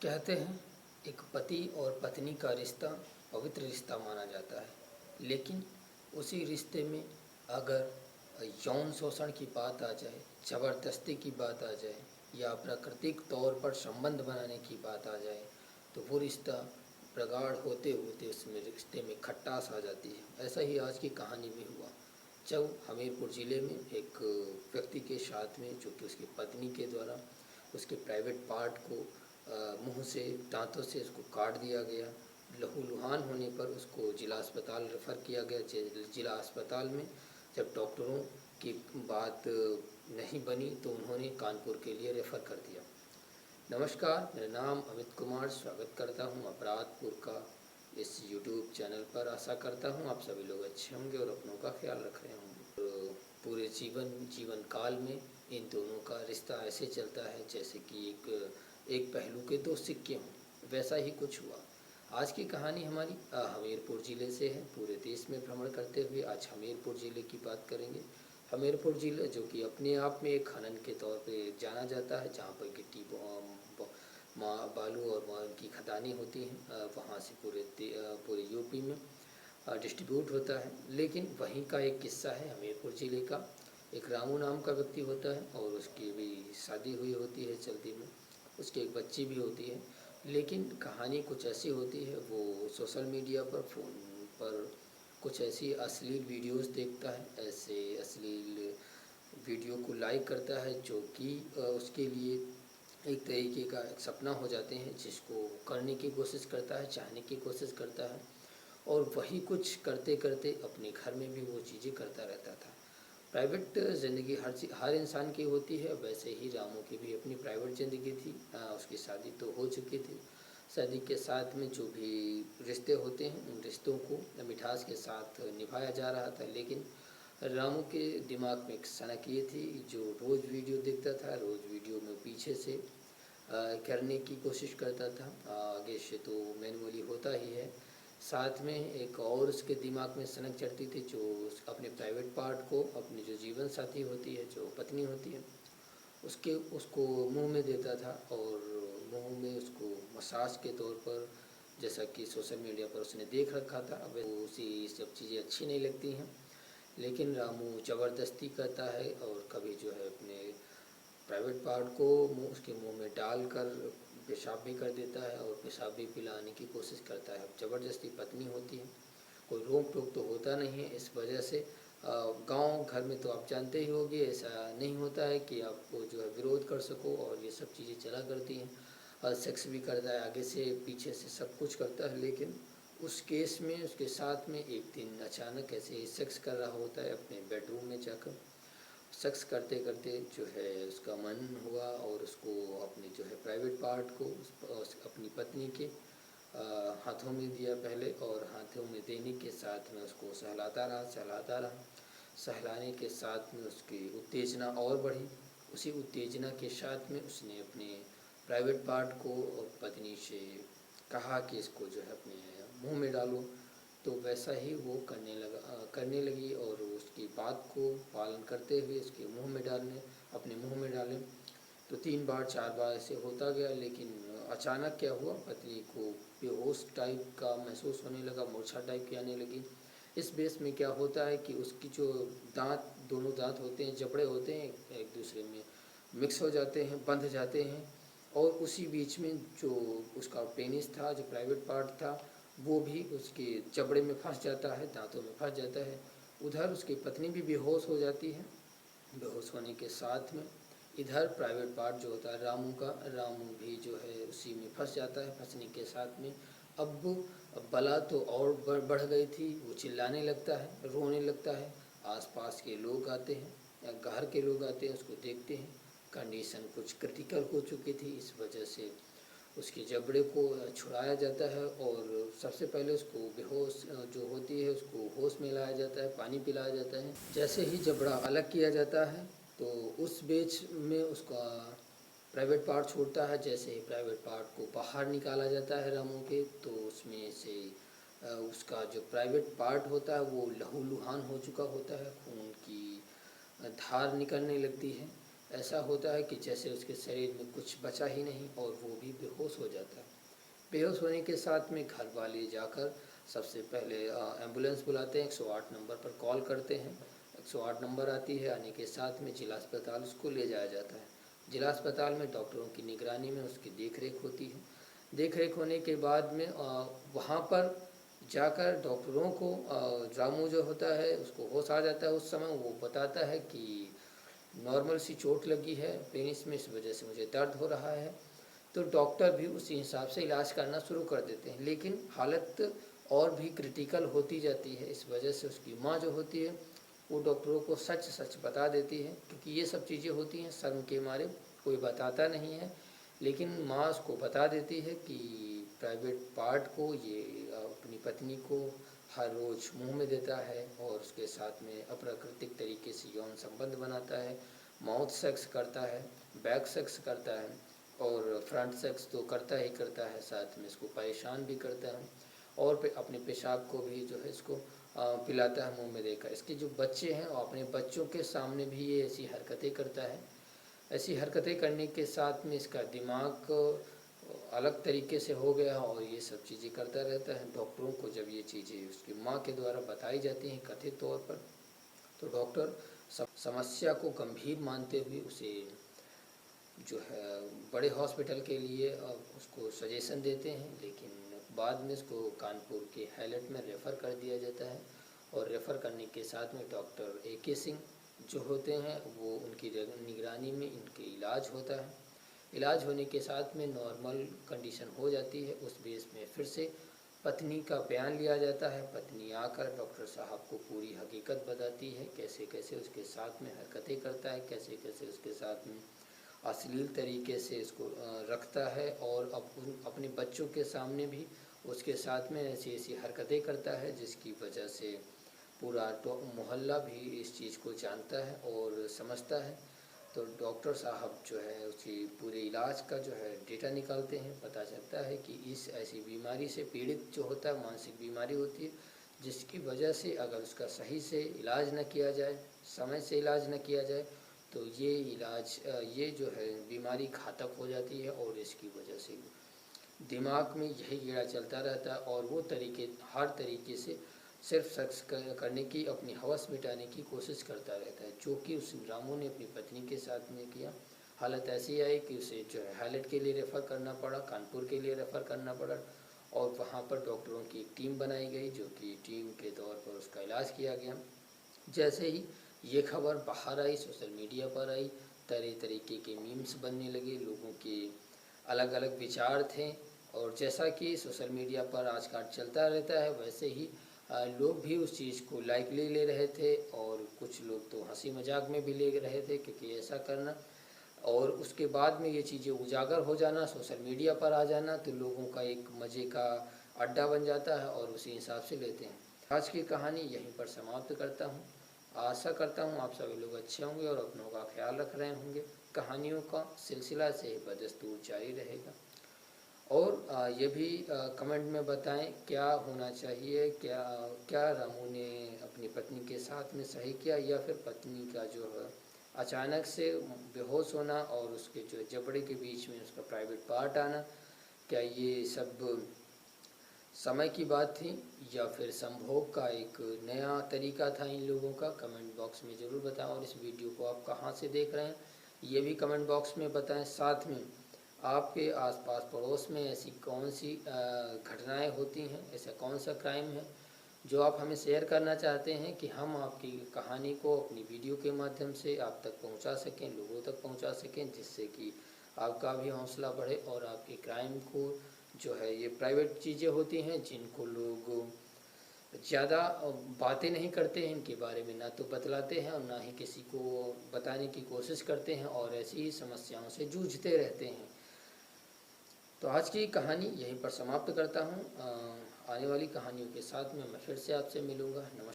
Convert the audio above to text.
कहते हैं एक पति और पत्नी का रिश्ता पवित्र रिश्ता माना जाता है, लेकिन उसी रिश्ते में अगर यौन शोषण की बात आ जाए, ज़बरदस्ती की बात आ जाए या प्राकृतिक तौर पर संबंध बनाने की बात आ जाए, तो वो रिश्ता प्रगाढ़ होते होते उसमें रिश्ते में खटास आ जाती है। ऐसा ही आज की कहानी में हुआ, जब हमीरपुर ज़िले में एक व्यक्ति के साथ में, जो कि उसकी पत्नी के द्वारा उसके प्राइवेट पार्ट को मुंह से, दांतों से उसको काट दिया गया। लहूलुहान होने पर उसको जिला अस्पताल रेफ़र किया गया। जिला अस्पताल में जब डॉक्टरों की बात नहीं बनी तो उन्होंने कानपुर के लिए रेफ़र कर दिया। नमस्कार, मेरा नाम अमित कुमार, स्वागत करता हूं अपराधपुर का इस यूट्यूब चैनल पर। आशा करता हूं आप सभी लोग अच्छे होंगे और अपनों का ख्याल रख रहे होंगे। तो पूरे जीवन काल में इन दोनों का रिश्ता ऐसे चलता है जैसे कि एक पहलू के दो सिक्के हों। वैसा ही कुछ हुआ। आज की कहानी हमारी हमीरपुर ज़िले से है। पूरे देश में भ्रमण करते हुए आज हमीरपुर ज़िले की बात करेंगे। हमीरपुर ज़िला जो कि अपने आप में एक खनन के तौर पे जाना जाता है, जहाँ पर गिट्टी बालू और वहाँ की खदानें होती हैं। वहाँ से पूरे यूपी में डिस्ट्रीब्यूट होता है। लेकिन वहीं का एक किस्सा है हमीरपुर ज़िले का। एक रामू नाम का व्यक्ति होता है और उसकी भी शादी हुई होती है जल्दी में। उसकी एक बच्ची भी होती है। लेकिन कहानी कुछ ऐसी होती है, वो सोशल मीडिया पर, फ़ोन पर कुछ ऐसी अश्लील वीडियोस देखता है। ऐसे अश्लील वीडियो को लाइक करता है जो कि उसके लिए एक तरीके का एक सपना हो जाते हैं, जिसको करने की कोशिश करता है, चाहने की कोशिश करता है। और वही कुछ करते करते अपने घर में भी वो चीज़ें करता रहता था। प्राइवेट ज़िंदगी हर इंसान की होती है, वैसे ही रामू की भी अपनी प्राइवेट ज़िंदगी थी। उसकी शादी तो हो चुकी थी। शादी के साथ में जो भी रिश्ते होते हैं, उन रिश्तों को मिठास के साथ निभाया जा रहा था। लेकिन रामू के दिमाग में एक सनक ये थी, जो रोज़ वीडियो देखता था, रोज़ वीडियो में पीछे से करने की कोशिश करता था। आगे से तो मैनुअली होता ही है। साथ में एक और उसके दिमाग में सनक चढ़ती थी, जो अपने प्राइवेट पार्ट को अपनी जो जीवन साथी होती है, जो पत्नी होती है, उसको मुंह में देता था। और मुंह में उसको मसाज के तौर पर, जैसा कि सोशल मीडिया पर उसने देख रखा था। अब उसी सब चीज़ें अच्छी नहीं लगती हैं, लेकिन रामू ज़बरदस्ती करता है और कभी जो है अपने प्राइवेट पार्ट को उसके मुंह में डालकर पेशाब भी कर देता है और पेशाब भी पिलाने की कोशिश करता है। ज़बरदस्ती पत्नी होती है, कोई रोक टोक तो होता नहीं है। इस वजह से गांव घर में तो आप जानते ही होंगे, ऐसा नहीं होता है कि आपको जो है विरोध कर सको, और ये सब चीज़ें चला करती हैं। सेक्स भी करता है, आगे से पीछे से सब कुछ करता है। लेकिन उस केस में उसके साथ में एक दिन अचानक ऐसे ही सेक्स कर रहा होता है अपने बेडरूम में जाकर। सेक्स करते करते जो है उसका मन हुआ और उसको अपने जो है प्राइवेट पार्ट को अपनी पत्नी के हाथों में दिया पहले, और हाथों में देने के साथ में उसको सहलाता रहा। सहलाने के साथ में उसकी उत्तेजना और बढ़ी। उसी उत्तेजना के साथ में उसने अपने प्राइवेट पार्ट को पत्नी से कहा कि इसको जो है अपने मुंह में डालो। तो वैसा ही वो करने लगी और उसकी बात को पालन करते हुए उसके अपने मुंह में डालें। तो 3 बार 4 बार ऐसे होता गया। लेकिन अचानक क्या हुआ, पत्नी को बेहोश टाइप का महसूस होने लगा, मूर्छा टाइप की आने लगी। इस बेस में क्या होता है कि उसकी जो दोनों दांत होते हैं, जबड़े होते हैं, एक दूसरे में मिक्स हो जाते हैं, बंध जाते हैं। और उसी बीच में जो उसका पेनिस था, जो प्राइवेट पार्ट था, वो भी उसके जबड़े में फंस जाता है, दांतों में फंस जाता है। उधर उसकी पत्नी भी बेहोश हो जाती है। बेहोश होने के साथ में इधर प्राइवेट पार्ट जो होता है रामू भी जो है उसी में फंस जाता है। फंसने के साथ में अब बला तो और बढ़ गई थी। वो चिल्लाने लगता है, रोने लगता है। आसपास के लोग आते हैं या घर के लोग आते हैं, उसको देखते हैं। कंडीशन कुछ क्रिटिकल हो चुकी थी, इस वजह से उसके जबड़े को छुड़ाया जाता है और सबसे पहले उसको बेहोश जो होती है उसको होश में लाया जाता है, पानी पिलाया जाता है। जैसे ही जबड़ा अलग किया जाता है तो उस बीच में उसका प्राइवेट पार्ट छूटता है। जैसे ही प्राइवेट पार्ट को बाहर निकाला जाता है रामू के, तो उसमें से उसका जो प्राइवेट पार्ट होता है वो लहूलुहान हो चुका होता है, खून की धार निकलने लगती है। ऐसा होता है कि जैसे उसके शरीर में कुछ बचा ही नहीं और वो भी बेहोश हो जाता है। बेहोश होने के साथ में घर वाले जाकर सबसे पहले एम्बुलेंस बुलाते हैं, 108 नंबर पर कॉल करते हैं। 108 नंबर आती है, आने के साथ में जिला अस्पताल उसको ले जाया जाता है। जिला अस्पताल में डॉक्टरों की निगरानी में उसकी देखरेख होती है। देखरेख होने के बाद में वहाँ पर जाकर डॉक्टरों को रामू जो होता है उसको होश आ जाता है। उस समय वो बताता है कि नॉर्मल सी चोट लगी है पेनिस में, इस वजह से मुझे दर्द हो रहा है। तो डॉक्टर भी उसी हिसाब से इलाज करना शुरू कर देते हैं, लेकिन हालत और भी क्रिटिकल होती जाती है। इस वजह से उसकी माँ जो होती है वो डॉक्टरों को सच सच बता देती है, क्योंकि ये सब चीज़ें होती हैं शर्म के मारे कोई बताता नहीं है। लेकिन माँ उसको बता देती है कि प्राइवेट पार्ट को ये अपनी पत्नी को हर रोज़ मुंह में देता है और उसके साथ में अप्राकृतिक तरीके से यौन संबंध बनाता है, माउथ सेक्स करता है, बैक सेक्स करता है और फ्रंट सेक्स तो करता ही करता है, साथ में इसको परेशान भी करता है और अपने पेशाब को भी जो है इसको पिलाता है मुंह में देकर। इसके जो बच्चे हैं और अपने बच्चों के सामने भी ये ऐसी हरकतें करता है। ऐसी हरकतें करने के साथ में इसका दिमाग अलग तरीके से हो गया और ये सब चीज़ें करता रहता है। डॉक्टरों को जब ये चीज़ें उसकी माँ के द्वारा बताई जाती हैं कथित तौर पर, तो डॉक्टर समस्या को गंभीर मानते हुए उसे जो है बड़े हॉस्पिटल के लिए उसको सजेशन देते हैं, लेकिन बाद में उसको कानपुर के हैलेट में रेफ़र कर दिया जाता है। और रेफ़र करने के साथ में डॉक्टर AK सिंह जो होते हैं वो उनकी निगरानी में इनके इलाज होता है। इलाज होने के साथ में नॉर्मल कंडीशन हो जाती है। उस बेस में फिर से पत्नी का बयान लिया जाता है। पत्नी आकर डॉक्टर साहब को पूरी हकीकत बताती है, कैसे कैसे उसके साथ में हरकतें करता है, कैसे कैसे उसके साथ में अश्लील तरीके से इसको रखता है और अपने बच्चों के सामने भी उसके साथ में ऐसी ऐसी हरकतें करता है, जिसकी वजह से पूरा मोहल्ला भी इस चीज़ को जानता है और समझता है। तो डॉक्टर साहब जो है उसी पूरे इलाज का जो है डेटा निकालते हैं। पता चलता है कि इस ऐसी बीमारी से पीड़ित जो होता है, मानसिक बीमारी होती है, जिसकी वजह से अगर उसका सही से इलाज न किया जाए, समय से इलाज न किया जाए, तो ये जो है बीमारी घातक हो जाती है और इसकी वजह से दिमाग में यही कीड़ा चलता रहता है और वो हर तरीके से सिर्फ सेक्स करने की अपनी हवस मिटाने की कोशिश करता रहता है, जो कि उस रामू ने अपनी पत्नी के साथ में किया। हालत ऐसी आई कि उसे जो है हैलेट के लिए रेफ़र करना पड़ा, कानपुर के लिए रेफ़र करना पड़ा और वहाँ पर डॉक्टरों की एक टीम बनाई गई, जो कि टीम के तौर पर उसका इलाज किया गया। जैसे ही ये खबर बाहर आई, सोशल मीडिया पर आई, तरह तरीके के मीम्स बनने लगे, लोगों के अलग अलग विचार थे और जैसा कि सोशल मीडिया पर आजकल चलता रहता है, वैसे ही लोग भी उस चीज़ को लाइटली ले रहे थे और कुछ लोग तो हंसी मजाक में भी ले रहे थे, क्योंकि ऐसा करना और उसके बाद में ये चीज़ें उजागर हो जाना, सोशल मीडिया पर आ जाना, तो लोगों का एक मज़े का अड्डा बन जाता है और उसी हिसाब से लेते हैं। आज की कहानी यहीं पर समाप्त करता हूँ। आशा करता हूँ आप सभी लोग अच्छे होंगे और अपनों का ख्याल रख रहे होंगे। कहानियों का सिलसिला से बदस्तूर जारी रहेगा और ये भी कमेंट में बताएं क्या होना चाहिए, क्या रामू ने अपनी पत्नी के साथ में सही किया या फिर पत्नी का जो है अचानक से बेहोश होना और उसके जो जबड़े के बीच में उसका प्राइवेट पार्ट आना, क्या ये सब समय की बात थी या फिर संभोग का एक नया तरीका था इन लोगों का। कमेंट बॉक्स में ज़रूर बताएं और इस वीडियो को आप कहां से देख रहे हैं ये भी कमेंट बॉक्स में बताएं। साथ में आपके आसपास पड़ोस में ऐसी कौन सी घटनाएं होती हैं, ऐसा कौन सा क्राइम है जो आप हमें शेयर करना चाहते हैं कि हम आपकी कहानी को अपनी वीडियो के माध्यम से आप तक पहुंचा सकें, लोगों तक पहुंचा सकें, जिससे कि आपका भी हौसला बढ़े और आपके क्राइम को जो है, ये प्राइवेट चीज़ें होती हैं जिनको लोग ज़्यादा बातें नहीं करते हैं, इनके बारे में ना तो बतलाते हैं और ना ही किसी को बताने की कोशिश करते हैं और ऐसी ही समस्याओं से जूझते रहते हैं। तो आज की कहानी यहीं पर समाप्त करता हूँ। आने वाली कहानियों के साथ में मैं फिर से आपसे मिलूँगा। नमस्कार।